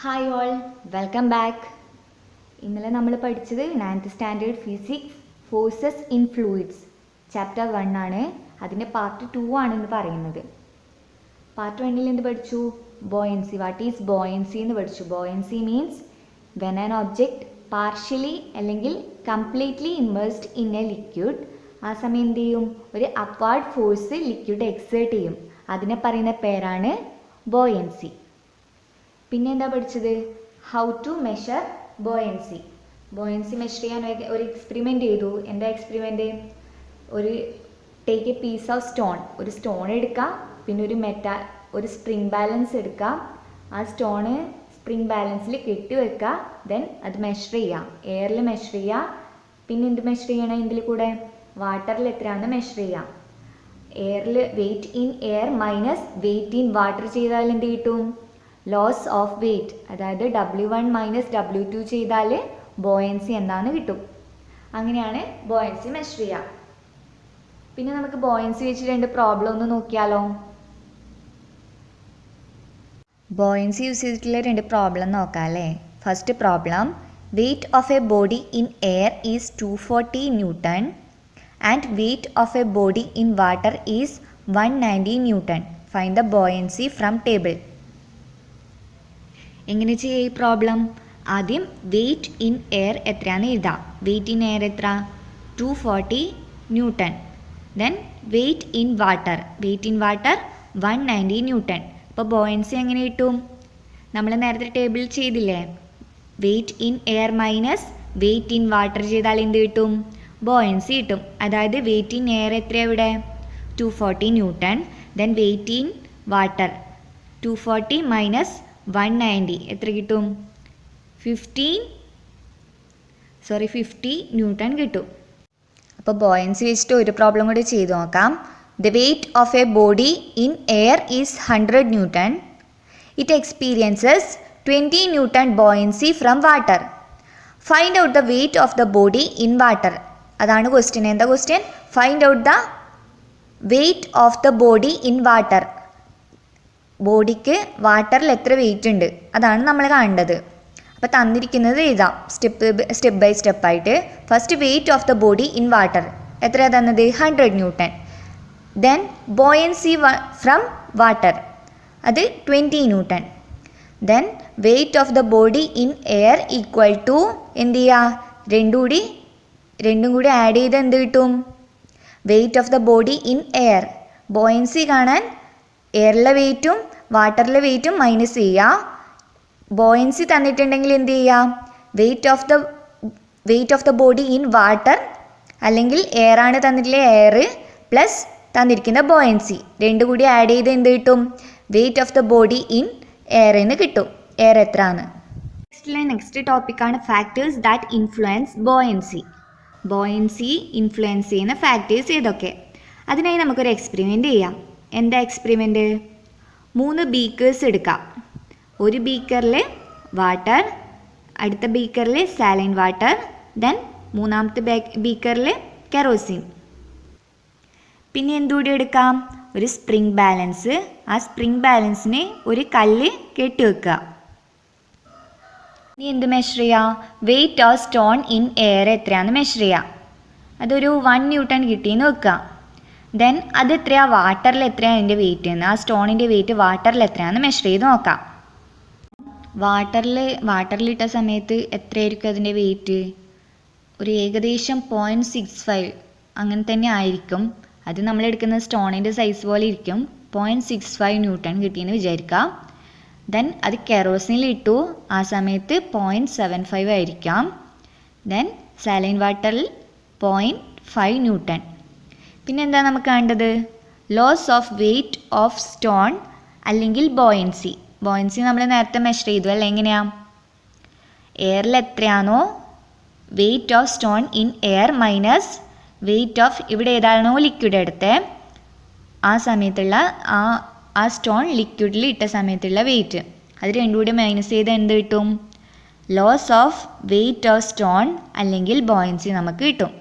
Hi all, welcome back. ഇന്നലെ നമ്മൾ പഠിച്ചത് 9th standard physics forces in fluids chapter 1 ആണ്. അതിൻ്റെ പാർട്ട് 2 ആണ് ഇന്ന് പറയുന്നത്. പാർട്ട് 1 എന്ത് പഠിച്ചു? ബോയൻസി. വാട്ട് ഈസ് ബോയൻസി എന്ന് പഠിച്ചു. Buoyancy means when an object partially അല്ലെങ്കിൽ completely immersed in a liquid. ആ സമയം എന്ത് ചെയ്യും? ഒരു അപ്വാർഡ് ഫോഴ്സ് ലിക്വിഡ് എക്സേർട്ട് ചെയ്യും. അതിനെ പറയുന്ന പേരാണ് ബോയൻസി. പിന്നെ എന്താ പഠിച്ചത്? How to measure buoyancy. Buoyancy measure ചെയ്യാൻ ഒരു എക്സ്പെരിമെൻ്റ് ചെയ്തു. എന്താ experiment? Take a piece of stone. ഒരു സ്റ്റോൺ എടുക്കുക, പിന്നെ ഒരു സ്പ്രിംഗ് ബാലൻസ് എടുക്കുക. ആ സ്റ്റോണ് സ്പ്രിംഗ് ബാലൻസിൽ കെട്ടി വെക്കുക. ദെൻ അത് മെഷർ ചെയ്യുക. എയറിൽ മെഷർ ചെയ്യുക. പിന്നെ എന്ത് മെഷർ ചെയ്യണം? ഇതിൽ കൂടെ വാട്ടറിൽ എത്രയാണെന്ന് മെഷർ ചെയ്യുക. എയറിൽ weight in air minus weight in water ചെയ്താൽ എന്ത് കിട്ടും? Loss of weight. അതായത് W1 മൈനസ് W2 ചെയ്താൽ ബോയൻസി എന്താണെന്ന് കിട്ടും. അങ്ങനെയാണ് ബോയൻസി മെഷർ ചെയ്യുക. പിന്നെ നമുക്ക് ബോയൻസി വെച്ച് 2 പ്രോബ്ലം ഒന്ന് നോക്കിയാലോ? ബോയൻസി യൂസ് ചെയ്തിട്ടുള്ള 2 പ്രോബ്ലം നോക്കാം അല്ലേ? First problem, weight of A body in air is 240 newton and weight of A body in water is 190 newton. Find the buoyancy from table. എങ്ങനെ ചെയ്യുക ഈ പ്രോബ്ലം? ആദ്യം വെയിറ്റ് ഇൻ എയർ എത്രയാണെന്ന് എഴുതാം. Wait in air എത്ര? 240 newton. Then weight in water. Weight in water 190 newton. അപ്പോൾ buoyancy എങ്ങനെ കിട്ടും? നമ്മൾ നേരത്തെ ടേബിൾ ചെയ്തില്ലേ? Weight in air minus weight in water ചെയ്താൽ എന്ത് കിട്ടും? ബോയൻസി കിട്ടും. അതായത് വെയിറ്റ് ഇൻ എയർ എത്രയാണ് ഇവിടെ? 240 newton. Then weight in water 240 minus 190 എത്ര കിട്ടും? 50 ന്യൂട്ടൺ കിട്ടും. അപ്പോൾ ബോയൻസി വെച്ചിട്ട് ഒരു പ്രോബ്ലം കൂടി ചെയ്ത് നോക്കാം. The weight of A body in air is 100 newton. It experiences 20 newton buoyancy from water. Find out the wait of the body in water. അതാണ് ക്വസ്റ്റ്യൻ. എന്താ question? Find out the wait of the body in water. ബോഡിക്ക് വാട്ടറിൽ എത്ര wait ഉണ്ട് അതാണ് നമ്മൾ കാണേണ്ടത്. അപ്പോൾ തന്നിരിക്കുന്നത് എഴുതാം സ്റ്റെപ്പ് ബൈ സ്റ്റെപ്പായിട്ട്. First weight of the body in water എത്രയാണ് തന്നത്? 100 newton. Then buoyancy from water അത് 20 newton. Then weight of the body in air equal to എന്ത് ചെയ്യുക? രണ്ടും കൂടി ആഡ് ചെയ്ത് എന്ത് കിട്ടും? Weight of the body in air. Buoyancy കാണാൻ എയറിലെ വെയിറ്റും വാട്ടറിലെ വെയിറ്റും മൈനസ് ചെയ്യുക. ബോയൻസി തന്നിട്ടുണ്ടെങ്കിൽ എന്ത് ചെയ്യുക? Wait of the body in water അല്ലെങ്കിൽ എയർ ആണ് തന്നിട്ടുള്ള എയർ പ്ലസ് തന്നിരിക്കുന്ന ബോയൻസി രണ്ടും കൂടി ആഡ് ചെയ്ത് എന്ത് കിട്ടും? Weight of the body in air എന്ന് കിട്ടും. എയർ എത്ര ആണ്? നെക്സ്റ്റ് ടോപ്പിക്കാണ് factors that influence buoyancy. Buoyancy influence ചെയ്യുന്ന ഫാക്ടേഴ്സ് ഏതൊക്കെ? അതിനായി നമുക്കൊരു എക്സ്പെരിമെൻ്റ് ചെയ്യാം. എന്താ എക്സ്പെരിമെൻ്റ്? 3 ബീക്കേഴ്സ് എടുക്കാം. ഒരു ബീക്കറിൽ വാട്ടർ, അടുത്ത ബീക്കറിൽ സാലൈൻ വാട്ടർ, ദെൻ മൂന്നാമത്തെ ബീക്കറിൽ കെറോസിൻ. പിന്നെ എന്തുകൂടി എടുക്കാം? ഒരു സ്പ്രിംഗ് ബാലൻസ്. ആ സ്പ്രിംഗ് ബാലൻസിന് ഒരു കല്ല് കെട്ടി വെക്കുക. ഇനി എന്ത് മെഷർ ചെയ്യുക? Wait of stone in air എത്രയാണെന്ന് മെഷർ ചെയ്യുക. അതൊരു 1 ന്യൂട്ടൺ കിട്ടിയെന്ന് വെക്കുക. ദെൻ അത് എത്രയാണ്? വാട്ടറിൽ എത്രയാണ് അതിൻ്റെ വെയിറ്റ് എന്ന്, ആ സ്റ്റോണിൻ്റെ വെയിറ്റ് വാട്ടറിൽ എത്രയാണെന്ന് മെഷർ ചെയ്ത് നോക്കാം. വാട്ടറിലിട്ട സമയത്ത് എത്രയായിരിക്കും അതിൻ്റെ വെയിറ്റ്? ഒരു ഏകദേശം 0.65 അങ്ങനെ തന്നെ ആയിരിക്കും. അത് നമ്മളെടുക്കുന്ന സ്റ്റോണിൻ്റെ സൈസ് പോലെ ഇരിക്കും. 0.65 ന്യൂട്ടൺ കിട്ടിയെന്ന് വിചാരിക്കാം. ദെൻ അത് കെറോസിനിലിട്ടു. ആ സമയത്ത് 0.75 ആയിരിക്കാം. ദെൻ സാലൈൻ വാട്ടറിൽ 0.5 ന്യൂട്ടൺ. പിന്നെ എന്താ നമുക്ക് വേണ്ടത്? Loss of weight of stone അല്ലെങ്കിൽ ബോയൻസി. ബോയൻസി നമ്മൾ നേരത്തെ മെഷർ ചെയ്തു അല്ലേ? എങ്ങനെയാ? എയറിൽ എത്രയാണോ weight of stone in air minus weight of ഇവിടെ ഏതാണോ ലിക്വിഡ് എടുത്തേ ആ സമയത്തുള്ള ആ സ്റ്റോൺ ലിക്വിഡിൽ ഇട്ട സമയത്തുള്ള വെയിറ്റ്, അത് രണ്ടും കൂടി മൈനസ് ചെയ്ത് എന്ത് കിട്ടും? Loss of weight of stone അല്ലെങ്കിൽ ബോയൻസി നമുക്ക് കിട്ടും.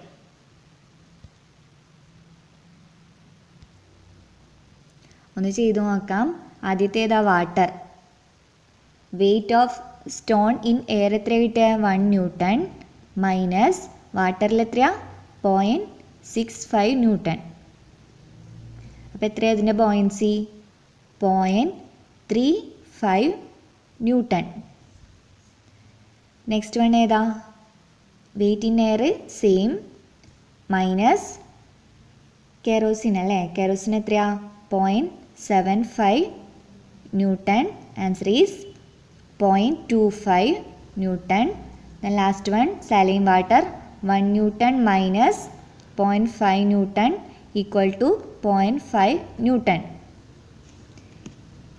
ഒന്ന് ചെയ്തു നോക്കാം. ആദ്യത്തേതാ water. weight of stone in air എത്ര കിട്ടുക 1 ന്യൂട്ടൺ മൈനസ് വാട്ടറിൽ എത്രയാ 0.65 ന്യൂട്ടൺ. അപ്പോൾ എത്രയാണ് അതിൻ്റെ ബോയൻസി 0.35 ന്യൂട്ടൺ. നെക്സ്റ്റ് വൺ ഏതാ weight in air same minus kerosene അല്ലേ. കെറോസിൻ എത്രയാ 0.75 newton. Answer is 0.25 newton. Then last one saline water 1 newton minus 0.5 newton equal to 0.5 newton.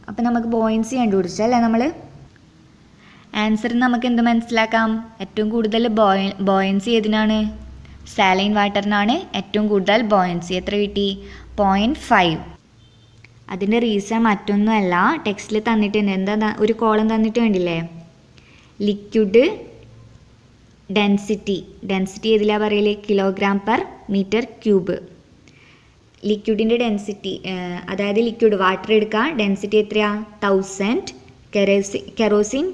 അപ്പം നമുക്ക് ബോയൻസി കണ്ടുപിടിച്ചല്ലേ നമ്മൾ. ആൻസർ നമുക്ക് എന്ത് മനസ്സിലാക്കാം, ഏറ്റവും കൂടുതൽ ബോയൻസി ഏതിനാണ്, സാലൈൻ വാട്ടറിനാണ് ഏറ്റവും കൂടുതൽ ബോയൻസി. എത്ര കിട്ടി 0.5. അതിൻ്റെ റീസൺ മറ്റൊന്നുമല്ല, ടെക്സ്റ്റിൽ തന്നിട്ടുണ്ട്. എന്താ ഒരു കോളം തന്നിട്ട് കണ്ടില്ലേ, ലിക്വിഡ് ഡെൻസിറ്റി. ഡെൻസിറ്റി ഏതിലാണ് പറയല്, കിലോഗ്രാം പെർ മീറ്റർ ക്യൂബ്. ലിക്വിഡിൻ്റെ ഡെൻസിറ്റി, അതായത് ലിക്വിഡ് വാട്ടർ എടുക്കുക, ഡെൻസിറ്റി എത്രയാ 1000, കെറോസിൻ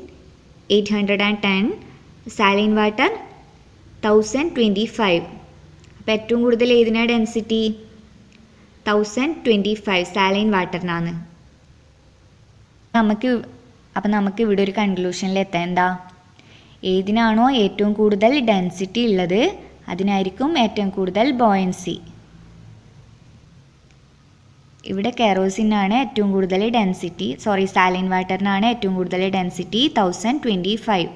810, സാലൈൻ വാട്ടർ 1025. അപ്പോൾ ഏറ്റവും കൂടുതൽ ഏതിനാണ് ഡെൻസിറ്റി 1025 സാലൈൻ വാട്ടറിനാണ്. നമുക്ക് ഇവിടെ ഒരു കൺക്ലൂഷനിൽ എത്താം. എന്താ, ഏതിനാണോ ഏറ്റവും കൂടുതൽ ഡെൻസിറ്റി ഉള്ളത് അതിനായിരിക്കും ഏറ്റവും കൂടുതൽ ബോയൻസി. ഇവിടെ കെറോസിനാണ് ഏറ്റവും കൂടുതൽ ഡെൻസിറ്റി, സാലൈൻ വാട്ടറിനാണ് ഏറ്റവും കൂടുതൽ ഡെൻസിറ്റി 1025.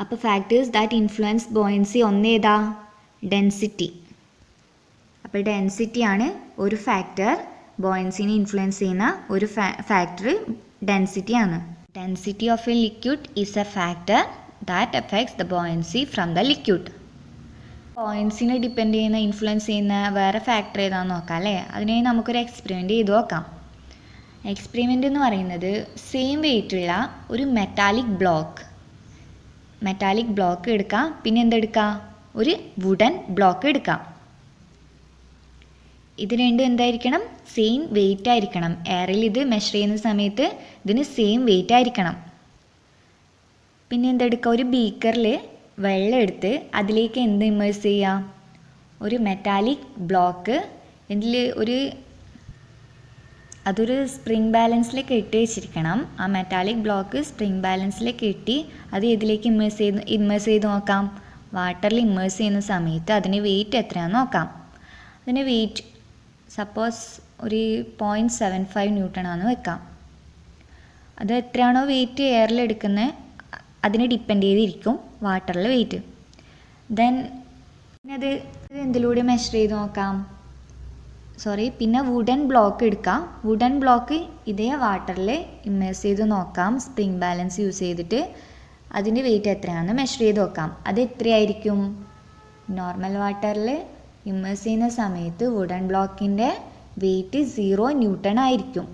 അപ്പോൾ ഫാക്ടേഴ്സ് ദാറ്റ് ഇൻഫ്ലുവൻസ് ബോയൻസി ഒന്നേതാ ഡെൻസിറ്റി. അപ്പോൾ ഡെൻസിറ്റിയാണ് ഒരു ഫാക്ടർ, ബോയൻസിനെ ഇൻഫ്ലുവൻസ് ചെയ്യുന്ന ഒരു ഫാക്ടർ ഡെൻസിറ്റിയാണ്. Density of a liquid is a factor that affects the buoyancy from the liquid. ബോയൻസിനെ ഡിപ്പെൻഡ് ചെയ്യുന്ന ഇൻഫ്ലുവൻസ് ചെയ്യുന്ന വേറെ ഫാക്ടർ ഏതാണെന്ന് നോക്കാം അല്ലേ. അതിനായി നമുക്കൊരു എക്സ്പെരിമെൻറ്റ് ചെയ്ത് നോക്കാം. എക്സ്പെരിമെൻ്റ് എന്ന് പറയുന്നത് സെയിം വെയിറ്റുള്ള ഒരു മെറ്റാലിക് ബ്ലോക്ക് എടുക്കാം, പിന്നെ എന്തെടുക്കാം, ഒരു വുഡൻ ബ്ലോക്ക് എടുക്കാം. ഇത് രണ്ടും എന്തായിരിക്കണം, സെയിം വെയിറ്റ് ആയിരിക്കണം. എയറിൽ ഇത് മെഷർ ചെയ്യുന്ന സമയത്ത് ഇതിന് സെയിം വെയിറ്റ് ആയിരിക്കണം. പിന്നെ എന്തെടുക്കുക, ഒരു ബീക്കറിൽ വെള്ളം എടുത്ത് അതിലേക്ക് എന്ത് ഇമ്മേഴ്സ് ചെയ്യുക, ഒരു മെറ്റാലിക് ബ്ലോക്ക് അതൊരു സ്പ്രിംഗ് ബാലൻസിൽ കെട്ടി വെച്ചിരിക്കണം. ആ മെറ്റാലിക് ബ്ലോക്ക് സ്പ്രിംഗ് ബാലൻസിൽ കെട്ടി അത് ഇതിലേക്ക് ഇമ്മേഴ്സ് ചെയ്ത് നോക്കാം. വാട്ടറിൽ ഇമ്മേഴ്സ് ചെയ്യുന്ന സമയത്ത് അതിന് വെയിറ്റ് എത്രയാണെന്ന് നോക്കാം. അതിന് വെയിറ്റ് സപ്പോസ് ഒരു 0.75 ന്യൂട്ടൺ ആണെന്ന് വെക്കാം. അത് എത്രയാണോ വെയിറ്റ് എയറിൽ എടുക്കുന്നത് അതിനെ ഡിപ്പെൻഡ് ചെയ്തിരിക്കും വാട്ടറിൽ വെയിറ്റ്. ദെൻ അത് എന്തിലൂടെ മെഷർ ചെയ്ത് നോക്കാം, പിന്നെ വുഡൻ ബ്ലോക്ക് എടുക്കാം. വുഡൻ ബ്ലോക്ക് ഇതേ വാട്ടറിൽ ഇമ്മേഴ്സ് ചെയ്ത് നോക്കാം. സ്പ്രിംഗ് ബാലൻസ് യൂസ് ചെയ്തിട്ട് അതിൻ്റെ വെയിറ്റ് എത്രയാണെന്ന് മെഷർ ചെയ്ത് നോക്കാം. അത് എത്രയായിരിക്കും, നോർമൽ വാട്ടറിൽ ഇമ്മേഴ്സ് ചെയ്യുന്ന സമയത്ത് വുഡൻ ബ്ലോക്കിൻ്റെ വെയിറ്റ് 0 ന്യൂട്ടൺ ആയിരിക്കും.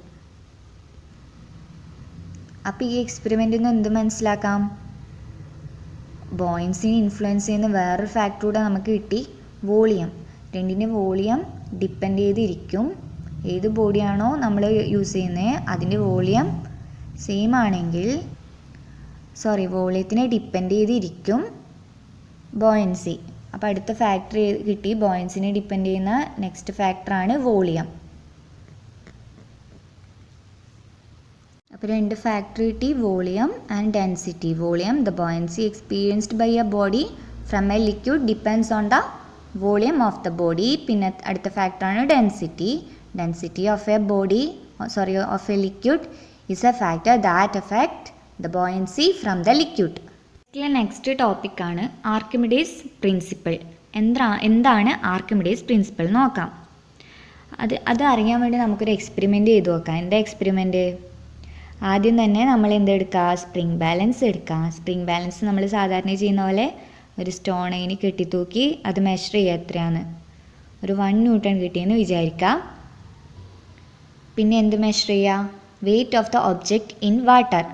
അപ്പോൾ ഈ എക്സ്പെരിമെൻറ്റിൽ നിന്ന് എന്ത് മനസ്സിലാക്കാം, ബോയൻസിനെ ഇൻഫ്ലുവൻസ് ചെയ്യുന്ന വേറൊരു ഫാക്ടർ കൂടെ നമുക്ക് കിട്ടി, വോളിയം. രണ്ടിൻ്റെ വോളിയം ഡിപ്പെൻഡ് ചെയ്തിരിക്കും. ഏത് ബോഡിയാണോ നമ്മൾ യൂസ് ചെയ്യുന്നത് അതിൻ്റെ വോളിയം സെയിം ആണെങ്കിൽ വോളിയത്തിനെ ഡിപ്പെൻഡ് ചെയ്തിരിക്കും ബോയൻസി. അപ്പോൾ അടുത്ത ഫാക്ടർ കിട്ടി, ബോയൻസിനെ ഡിപ്പെൻഡ് ചെയ്യുന്ന നെക്സ്റ്റ് ഫാക്ടറാണ് വോളിയം. അപ്പോൾ രണ്ട് ഫാക്ടർ കിട്ടി, volume and density. Volume, the buoyancy experienced by a body from a liquid depends on the volume of the body. പിന്നെ അടുത്ത ഫാക്ടറാണ് density. Density of a of a liquid is a factor that affect the buoyancy from the liquid. Next ടോപ്പിക്കാണ് Archimedes principle. എന്താണ് Archimedes principle നോക്കാം. അത് അറിയാൻ വേണ്ടി നമുക്കൊരു എക്സ്പെരിമെൻറ്റ് ചെയ്ത് നോക്കാം. എന്താ എക്സ്പെരിമെൻറ്റ്, ആദ്യം തന്നെ നമ്മൾ എന്തെടുക്കുക, സ്പ്രിംഗ് ബാലൻസ് എടുക്കുക. സ്പ്രിംഗ് ബാലൻസ് നമ്മൾ സാധാരണ ചെയ്യുന്ന പോലെ ഒരു സ്റ്റോൺ അതിന് കെട്ടിത്തൂക്കി അത് മെഷർ ചെയ്യുക എത്രയാണ്. ഒരു 1 ന്യൂട്ടൺ കിട്ടിയെന്ന് വിചാരിക്കാം. പിന്നെ എന്ത് മെഷർ ചെയ്യുക, wait of the object in water.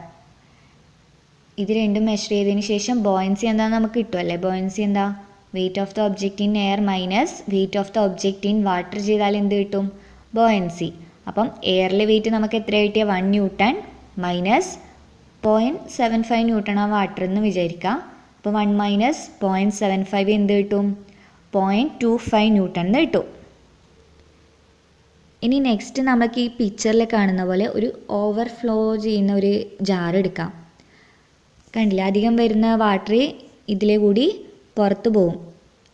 ഇത് രണ്ടും മെഷർ ചെയ്തതിന് ശേഷം ബോയൻസി എന്താണെന്ന് നമുക്ക് കിട്ടുമല്ലേ. ബോയൻസി എന്താ, wait of the object in air minus weight of the object in water ചെയ്താൽ എന്ത് കിട്ടും, ബോയൻസി. അപ്പം എയറിലെ വെയിറ്റ് നമുക്ക് എത്ര കിട്ടിയ 1 ന്യൂട്ടൺ മൈനസ് 0.75 ന്യൂട്ടൺ ആ വാട്ടർ എന്ന് വിചാരിക്കാം. അപ്പോൾ 1 മൈനസ് 0.75 എന്ത് കിട്ടും? 0.25 ന്യൂട്ടൺ എന്ന് കിട്ടും. ഇനി നെക്സ്റ്റ് നമുക്ക് ഈ പിക്ചറിൽ കാണുന്ന പോലെ ഒരു ഓവർഫ്ലോ ചെയ്യുന്ന ഒരു ജാർ എടുക്കാം. കണ്ടില്ല, അധികം വരുന്ന വാട്ടർ ഇതിലെ കൂടി പുറത്ത് പോവും,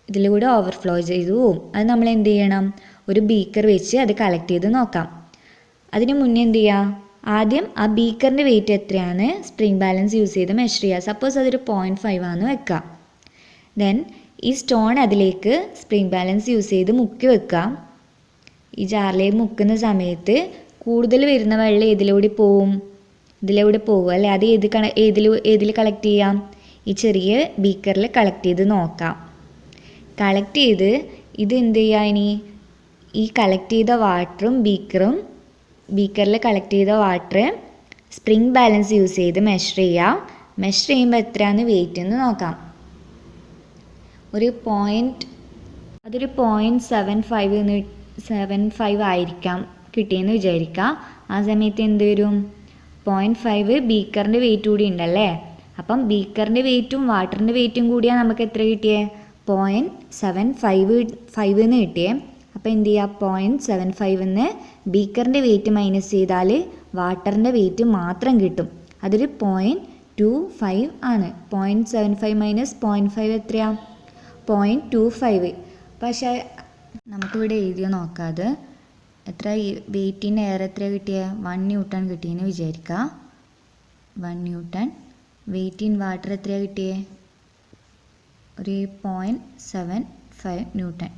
ഇതിലെ കൂടി ഓവർഫ്ലോ ചെയ്തു പോവും. അത് നമ്മൾ എന്ത് ചെയ്യണം? ഒരു ബീക്കർ വെച്ച് അത് കളക്ട് ചെയ്ത് നോക്കാം. അതിന് മുന്നേ എന്ത് ചെയ്യുക? ആദ്യം ആ ബീക്കറിൻ്റെ വെയിറ്റ് എത്രയാണ് സ്പ്രിംഗ് ബാലൻസ് യൂസ് ചെയ്ത് മെഷർ ചെയ്യുക. സപ്പോസ് അതൊരു 0.5 ആണെന്ന് വെക്കാം. ദെൻ ഈ സ്റ്റോൺ അതിലേക്ക് സ്പ്രിംഗ് ബാലൻസ് യൂസ് ചെയ്ത് മുക്കി വെക്കുക. ഈ ജാറിലേക്ക് മുക്കുന്ന സമയത്ത് കൂടുതൽ വരുന്ന വെള്ളം ഏതിലൂടെ പോവും? ഇതിലൂടെ പോവുക അല്ലേ? അത് ഏതിൽ കളക്ട് ചെയ്യാം? ഈ ചെറിയ ബീക്കറിൽ കളക്ട് ചെയ്ത് നോക്കാം. കളക്ട് ചെയ്ത് ഇത് എന്ത് ചെയ്യുക? ഇനി ഈ കളക്ട് ചെയ്ത വാട്ടറും ബീക്കറിൽ കളക്ട് ചെയ്ത വാട്ടർ സ്പ്രിംഗ് ബാലൻസ് യൂസ് ചെയ്ത് മെഷർ ചെയ്യുക. മെഷർ ചെയ്യുമ്പോൾ എത്രയാണ് വെയിറ്റ് എന്ന് നോക്കാം. അതൊരു 0.75 ആയിരിക്കാം കിട്ടിയെന്ന് വിചാരിക്കുക. ആ സമയത്ത് എന്ത് വരും? 0.5 ബീക്കറിൻ്റെ വെയിറ്റ് കൂടി ഉണ്ടല്ലേ. അപ്പം ബീക്കറിൻ്റെ വെയിറ്റും വാട്ടറിൻ്റെ വെയിറ്റും കൂടിയാണ് നമുക്ക് എത്ര കിട്ടിയേ? 0.75 എന്ന് കിട്ടിയേ. അപ്പോൾ എന്ത് ചെയ്യുക? 0.75 എന്ന് ബീക്കറിൻ്റെ വെയിറ്റ് മൈനസ് ചെയ്താൽ വാട്ടറിൻ്റെ വെയിറ്റ് മാത്രം കിട്ടും. അതൊരു 0.25 ആണ്. 0.75 മൈനസ് 0.5 എത്രയാണ്? 0.25. പക്ഷേ നമുക്കിവിടെ എഴുതി നോക്കാതെ എത്ര വെയിറ്റിൻ്റെ എയർ എത്ര കിട്ടിയത്? 1 ന്യൂട്ടൺ കിട്ടിയെന്ന് വിചാരിക്കുക. 1 ന്യൂട്ടൺ. വെയിറ്റ് ഇൻ വാട്ടർ എത്രയാണ് കിട്ടിയത്? ഒരു 0.75 ന്യൂട്ടൺ.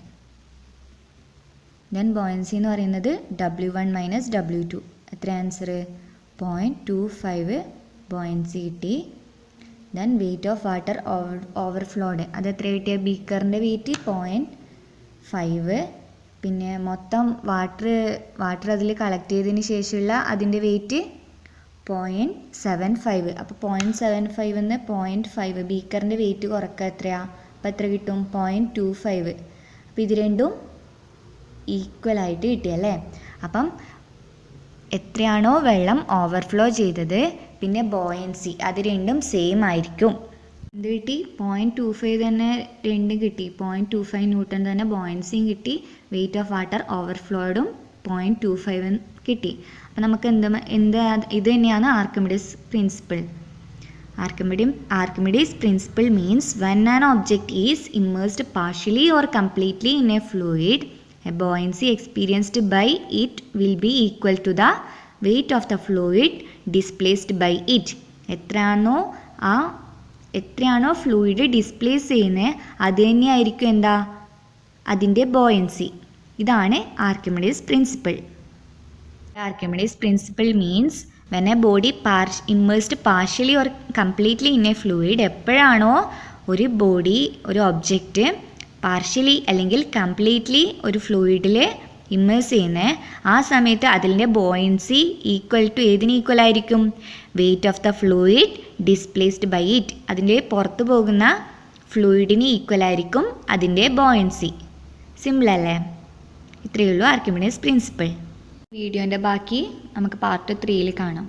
ദെൻ ബോയൻസി എന്ന് പറയുന്നത് W1 മൈനസ് W2. എത്ര ആൻസർ? 0.25 ബോയൻസി കിട്ടി. Then weight of water overflowed അത് എത്ര കിട്ടിയ? ബീക്കറിൻ്റെ വെയിറ്റ് 0.5. പിന്നെ മൊത്തം വാട്ടർ അതിൽ കളക്ട് ചെയ്തതിന് ശേഷമുള്ള അതിൻ്റെ വെയിറ്റ് 0.75. അപ്പോൾ 0.75 എന്ന് 0.5 ബീക്കറിൻ്റെ വെയിറ്റ് കുറക്കുക എത്രയാണ്? അപ്പോൾ എത്ര കിട്ടും? 0.25. അപ്പോൾ ഇത് രണ്ടും ഈക്വലായിട്ട് കിട്ടിയല്ലേ. അപ്പം എത്രയാണോ വെള്ളം ഓവർഫ്ലോ ചെയ്തത് പിന്നെ ബോയൻസി അത് രണ്ടും സെയിം ആയിരിക്കും. എന്ത് കിട്ടി? 0.25 തന്നെ രണ്ടും കിട്ടി. 0.25 ന്യൂട്ടൺ തന്നെ ബോയൻസിയും കിട്ടി. വെയിറ്റ് ഓഫ് വാട്ടർ ഓവർഫ്ലോഡും 0.25 കിട്ടി. അപ്പം നമുക്ക് ഇത് തന്നെയാണ് Archimedes principle. Archimedes principle means when an object is immersed partially or completely in a fluid, a buoyancy experienced by it will be equal to the weight of the fluid displaced by it. എത്രയാണോ fluid displace ചെയ്യുന്നത് അത് തന്നെയായിരിക്കും എന്താ? അതിൻ്റെ buoyancy. ഇതാണ് Archimedes principle. Archimedes principle means when a body immersed partially or completely in a fluid, എപ്പോഴാണോ ഒരു body ഒരു ഒബ്ജക്റ്റ് പാർഷ്യലി അല്ലെങ്കിൽ കംപ്ലീറ്റ്ലി ഒരു ഫ്ലൂയിഡിൽ ഇമ്മേഴ്സ് ചെയ്യുന്നത് ആ സമയത്ത് അതിൻ്റെ ബോയൻസി ഈക്വൽ ടു ഏതിന് ഈക്വൽ ആയിരിക്കും? Weight of the fluid displaced by it. അതിൻ്റെ പുറത്തു പോകുന്ന ഫ്ലൂയിഡിന് ഈക്വൽ ആയിരിക്കും അതിൻ്റെ ബോയൻസി. സിമ്പിൾ അല്ലേ? ഇത്രയേ ഉള്ളൂ ആർക്കിമിഡീസ് പ്രിൻസിപ്പിൾ. വീഡിയോൻ്റെ ബാക്കി നമുക്ക് പാർട്ട് 3 കാണാം.